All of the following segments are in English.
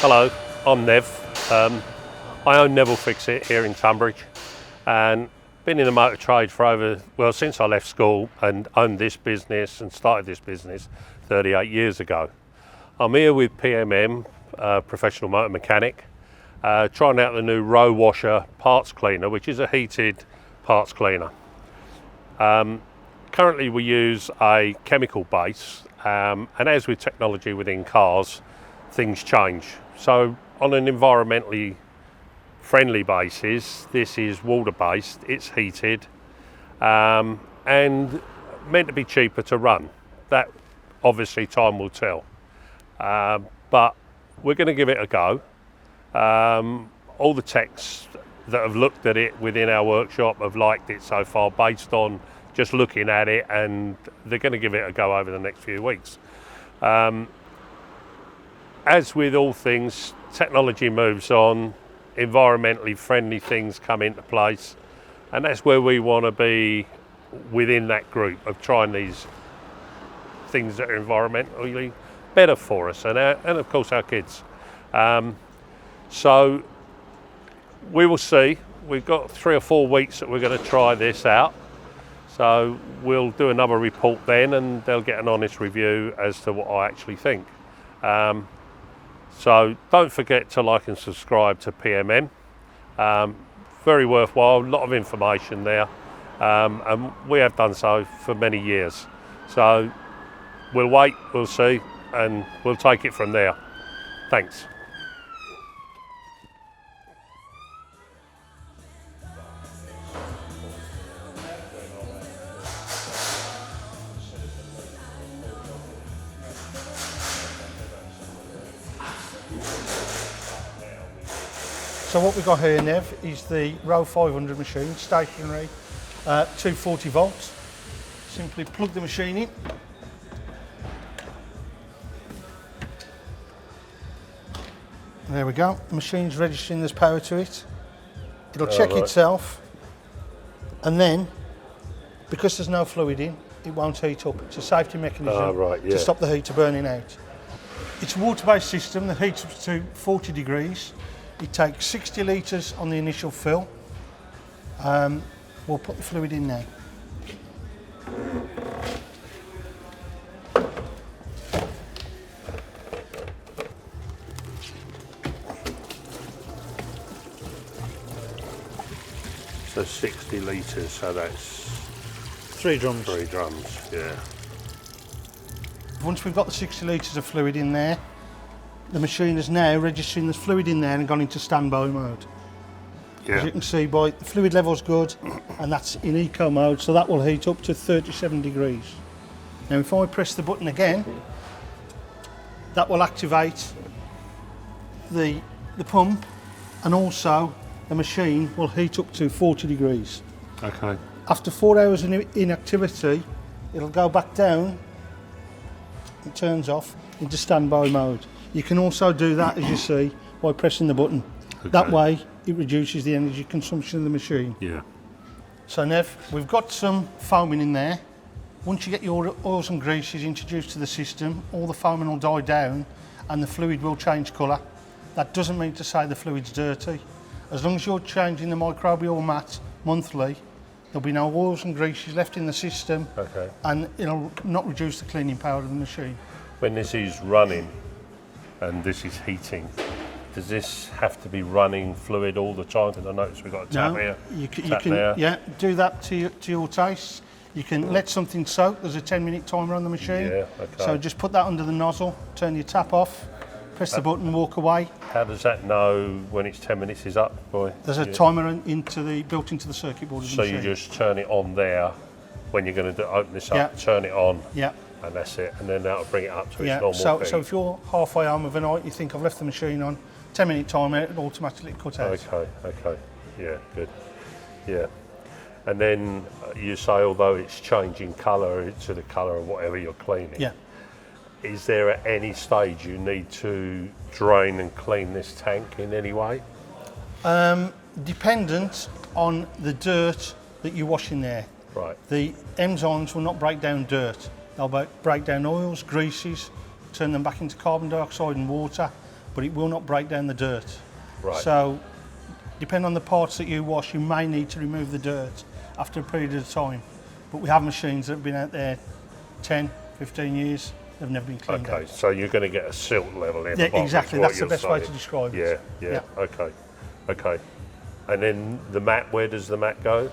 Hello, I'm Nev. I own Neville Fix-It here in Tonbridge and been in the motor trade for since I left school and owned this business and started this business 38 years ago. I'm here with PMM, professional motor mechanic, trying out the new ROwasher parts cleaner, which is a heated parts cleaner. Currently we use a chemical base, and as with technology within cars, things change. So on an environmentally friendly basis, this is water based, it's heated, and meant to be cheaper to run. That obviously time will tell, but we're going to give it a go. All the techs that have looked at it within our workshop have liked it so far based on just looking at it, and they're going to give it a go over the next few weeks. As with all things, technology moves on, environmentally friendly things come into place, and that's where we want to be within that group of trying these things that are environmentally better for us and of course our kids. So we will see. We've got 3 or 4 weeks that we're going to try this out. So we'll do another report then and they'll get an honest review as to what I actually think. So don't forget to like and subscribe to PMM. Very worthwhile, a lot of information there. And we have done so for many years. So we'll wait, we'll see, and we'll take it from there. Thanks. So what we've got here, Nev, is the Row 500 machine, stationary, 240 volts. Simply plug the machine in. There we go, the machine's registering there's power to it. It'll check itself, and then, because there's no fluid in, it won't heat up. It's a safety mechanism to stop the heater burning out. It's a water-based system that heats up to 40 degrees. It takes 60 litres on the initial fill. We'll put the fluid in now. So 60 litres, so that's 3 drums. 3 drums, yeah. Once we've got the 60 litres of fluid in there, the machine is now registering there's fluid in there and gone into standby mode. Yeah. As you can see, the fluid level's good, and that's in eco mode, so that will heat up to 37 degrees. Now if I press the button again, that will activate the pump, and also the machine will heat up to 40 degrees. Okay. After 4 hours in inactivity, it'll go back down, it turns off into standby mode. You can also do that, as you see, by pressing the button. Okay. That way it reduces the energy consumption of the machine. Yeah. So Nev, we've got some foaming in there. Once you get your oils and greases introduced to the system, all the foaming will die down and the fluid will change colour. That doesn't mean to say the fluid's dirty. As long as you're changing the microbial mat monthly, there'll be no oils and greases left in the system, and it'll not reduce the cleaning power of the machine. When this is running and this is heating, does this have to be running fluid all the time? Because I notice we've got a tap here, you can there. Yeah, do that to your taste. You can let something soak. There's a 10-minute timer on the machine. Yeah, okay. So just put that under the nozzle, turn your tap off, press the button, walk away. How does that know when it's 10 minutes is up? There's a timer built into the circuit board of the machine. So you just turn it on there when you're going to open this up, turn it on, and that's it, and then that'll bring it up to its normal speed. So if you're halfway home of a night, you think I've left the machine on, 10-minute timer, it'll automatically cut out. Okay, yeah, good, yeah. And then you say, although it's changing colour to the colour of whatever you're cleaning, is there at any stage you need to drain and clean this tank in any way? Dependent on the dirt that you wash in there. Right. The enzymes will not break down dirt. They'll break down oils, greases, turn them back into carbon dioxide and water, but it will not break down the dirt. Right. So, depending on the parts that you wash, you may need to remove the dirt after a period of time. But we have machines that have been out there 10, 15 years, they've never been cleaned out. Okay, so you're going to get a silt level in the Yeah, bottom. exactly, that's the best way to describe it. Yeah, okay. And then the mat, where does the mat go?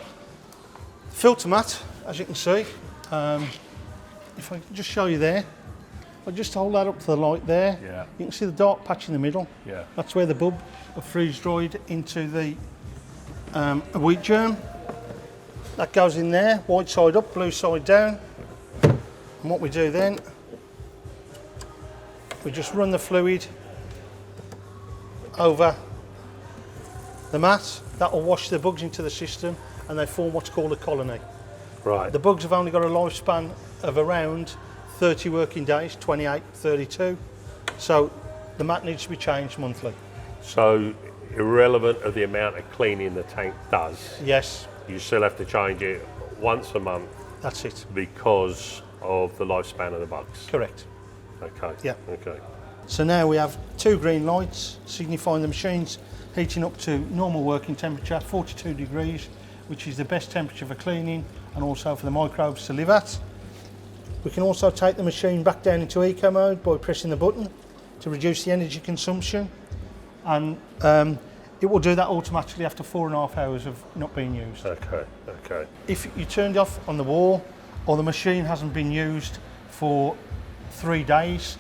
Filter mat, as you can see. If I can just show you there, if I just hold that up to the light there, you can see the dark patch in the middle. Yeah. That's where the bulb are freeze dried into the wheat germ. That goes in there, white side up, blue side down. And what we do then, we just run the fluid over the mat. That will wash the bugs into the system and they form what's called a colony. Right. The bugs have only got a lifespan of around 30 working days, 28, 32. So the mat needs to be changed monthly. So irrelevant of the amount of cleaning the tank does, Yes, you still have to change it once a month that's it. because of the lifespan of the bugs. Correct. Okay. Yeah. Okay. So now we have two green lights signifying the machine's heating up to normal working temperature, 42 degrees, which is the best temperature for cleaning and also for the microbes to live at. We can also take the machine back down into eco mode by pressing the button to reduce the energy consumption, and it will do that automatically after 4.5 hours of not being used. Okay. Okay. If you turned off on the wall or the machine hasn't been used for 3 days,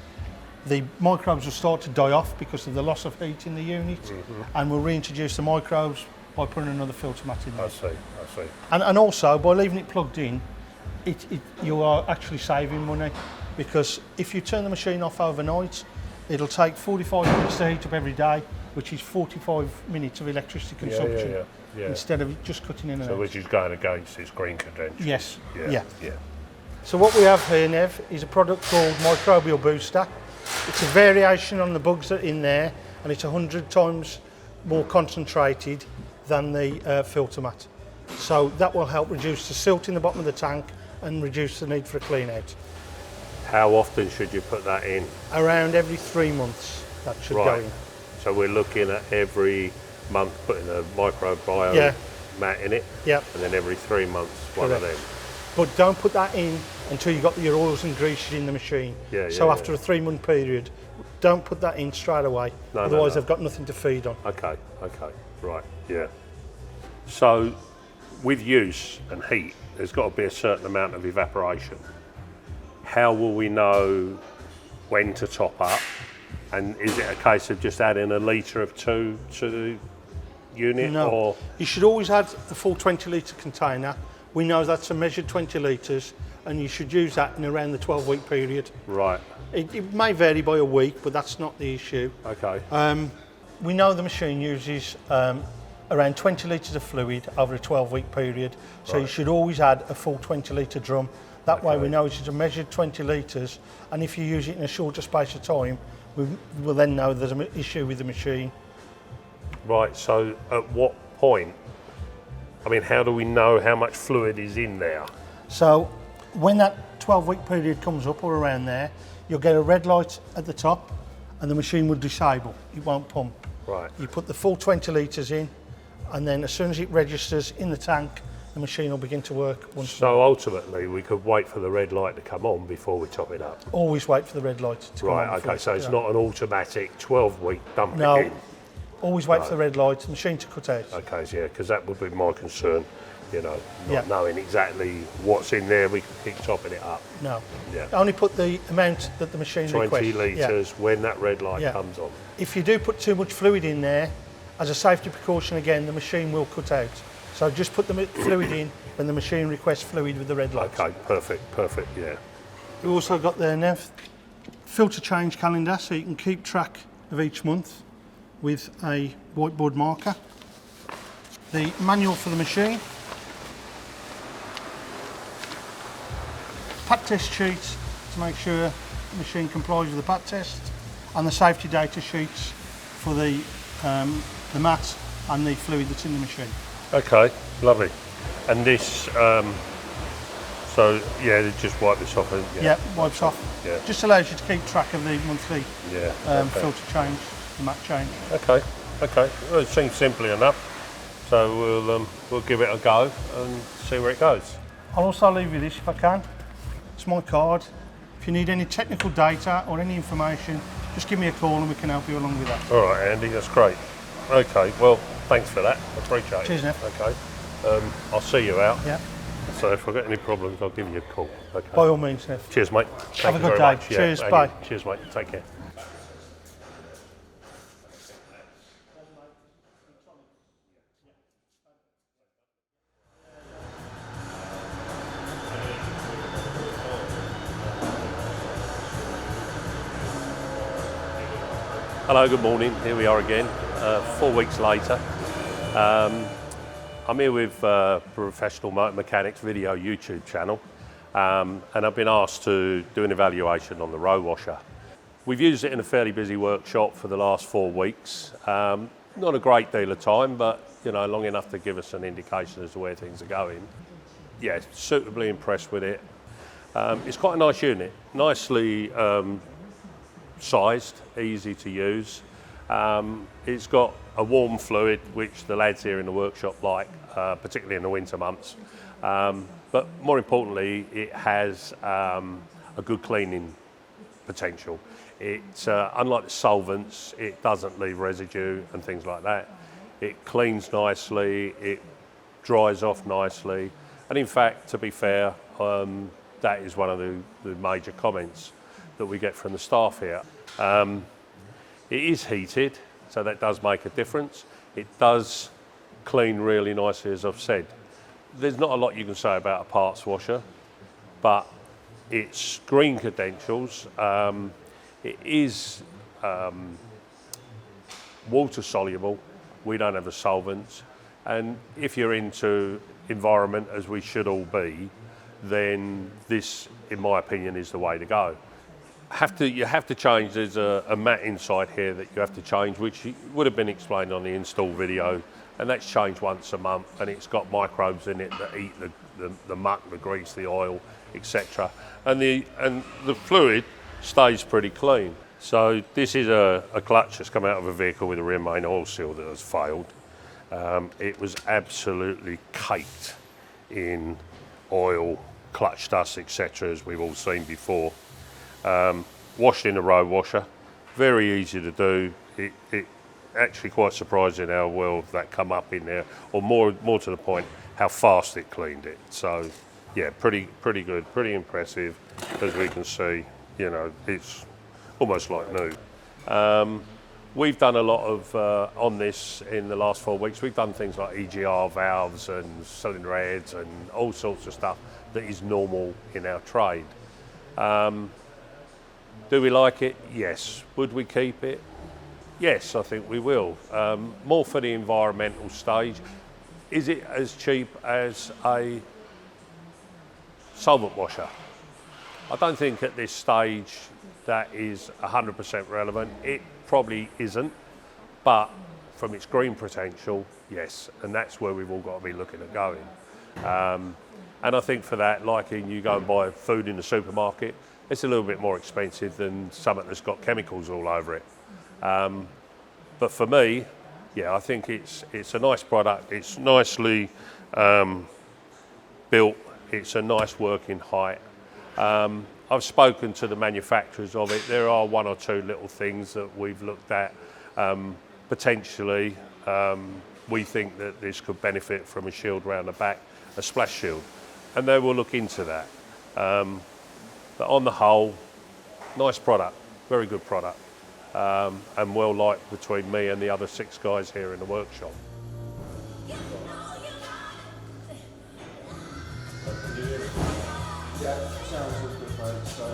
the microbes will start to die off because of the loss of heat in the unit, and we'll reintroduce the microbes by putting another filter mat in there. I see. And also, by leaving it plugged in, you are actually saving money, because if you turn the machine off overnight, it'll take 45 minutes to heat up every day, which is 45 minutes of electricity consumption, instead of just cutting in and So out. which is going against its green credentials. Yes, Yeah. So what we have here, Nev, is a product called Microbial Booster. It's a variation on the bugs that are in there, and it's 100 times more concentrated than the filter mat. So that will help reduce the silt in the bottom of the tank and reduce the need for a clean out. How often should you put that in? Around every 3 months that should go in. So we're looking at every month putting a microbiome mat in it, Yeah, and then every 3 months one of Correct. them. but don't put that in until you've got your oils and greases in the machine. So after a 3-month period, don't put that in straight away, otherwise they've got nothing to feed on. Okay, right, yeah. So with use and heat, there's got to be a certain amount of evaporation. How will we know when to top up? And is it a case of just adding a litre of 2 to the unit? No, Or you should always add the full 20 litre container. We know that's a measured 20 litres, and you should use that in around the 12-week period. right, It may vary by a week, but that's not the issue. okay, We know the machine uses around 20 litres of fluid over a 12-week period, so you should always add a full 20 litre drum. That way we know it's a measured 20 litres, and if you use it in a shorter space of time, we will then know there's an issue with the machine. right. So at what point? I mean, how do we know how much fluid is in there? So when that 12-week period comes up or around there, you'll get a red light at the top and the machine will disable. It won't pump. Right. You put the full 20 litres in, and then as soon as it registers in the tank, the machine will begin to work once more. So ultimately, we could wait for the red light to come on before we top it up. Always wait for the red light to come on. Right, before okay, so it's you- not an automatic 12-week dump No, it in. always wait for the red light, the machine to cut out. Okay, so yeah, because that would be my concern, you know, not Yeah. knowing exactly what's in there, we can keep topping it up. No, Yeah. only put the amount that the machine 20 requests. Yeah. litres when that red light Yeah. comes on. If you do put too much fluid in there, as a safety precaution again, the machine will cut out. So just put the fluid in when the machine requests fluid with the red light. Okay, perfect, yeah. We've also got there now filter change calendar, so you can keep track of each month with a whiteboard marker. The manual for the machine, pat test sheets to make sure the machine complies with the pat test, and the safety data sheets for the mat and the fluid that's in the machine. Okay, lovely. And this, so yeah, just wipe this off. Yeah, wipes off. Yeah. Just allows you to keep track of the monthly Yeah. Okay. filter change. the mat change. Okay, okay. Well, it seems simple enough. So we'll give it a go and see where it goes. I'll also leave you this if I can. It's my card. If you need any technical data or any information, just give me a call and we can help you along with that. All right, Andy, that's great. Okay, well, thanks for that. I appreciate it. Cheers, Nev. Okay, I'll see you out. Yeah. So if I've got any problems, I'll give you a call. Okay. By all means, Nev. Cheers, mate. Have a good day. Cheers, bye. Cheers, mate. Take care. Hello, good morning. Here we are again, 4 weeks later. I'm here with Professional Motor Mechanics video YouTube channel, and I've been asked to do an evaluation on the ROwasher. We've used it in a fairly busy workshop for the last 4 weeks. Not a great deal of time, but you know, long enough to give us an indication as to where things are going. Yeah, suitably impressed with it. It's quite a nice unit, nicely sized, easy to use. It's got a warm fluid, which the lads here in the workshop like, particularly in the winter months. But more importantly, it has a good cleaning potential. It's unlike the solvents, it doesn't leave residue and things like that. It cleans nicely, it dries off nicely, and in fact, to be fair, that is one of the major comments that we get from the staff here. It is heated, so that does make a difference. It does clean really nicely, as I've said. There's not a lot you can say about a parts washer, but its green credentials, it is water soluble. We don't have the solvents, and if you're into environment, as we should all be, then this, in my opinion, is the way to go. You have to change. There's a mat inside here that you have to change, which would have been explained on the install video, and that's changed once a month, and it's got microbes in it that eat the muck, the grease, the oil, etc. And the fluid stays pretty clean. So this is a clutch that's come out of a vehicle with a rear main oil seal that has failed. It was absolutely caked in oil, clutch dust, etc., as we've all seen before. Washed in a ROwasher, very easy to do. It actually quite surprising how well that come up in there, or more to the point, how fast it cleaned it. So yeah, pretty good, pretty impressive. As we can see, you know, it's almost like new. We've done a lot of on this in the last 4 weeks. We've done things like EGR valves and cylinder heads and all sorts of stuff that is normal in our trade. Do we like it? Yes. Would we keep it? Yes, I think we will. More for the environmental stage. Is it as cheap as a solvent washer? I don't think at this stage that is 100% relevant. It probably isn't, but from its green potential, yes, and that's where we've all got to be looking at going. And I think for that, like you go and buy food in the supermarket, it's a little bit more expensive than something that's got chemicals all over it. But for me, yeah, I think it's a nice product. It's nicely built. It's a nice working height. I've spoken to the manufacturers of it. There are one or two little things that we've looked at. Potentially, we think that this could benefit from a shield around the back, a splash shield, and they will look into that. But on the whole, nice product, very good product, and well liked between me and the other 6 guys here in the workshop. Yeah, sounds good, mate. So,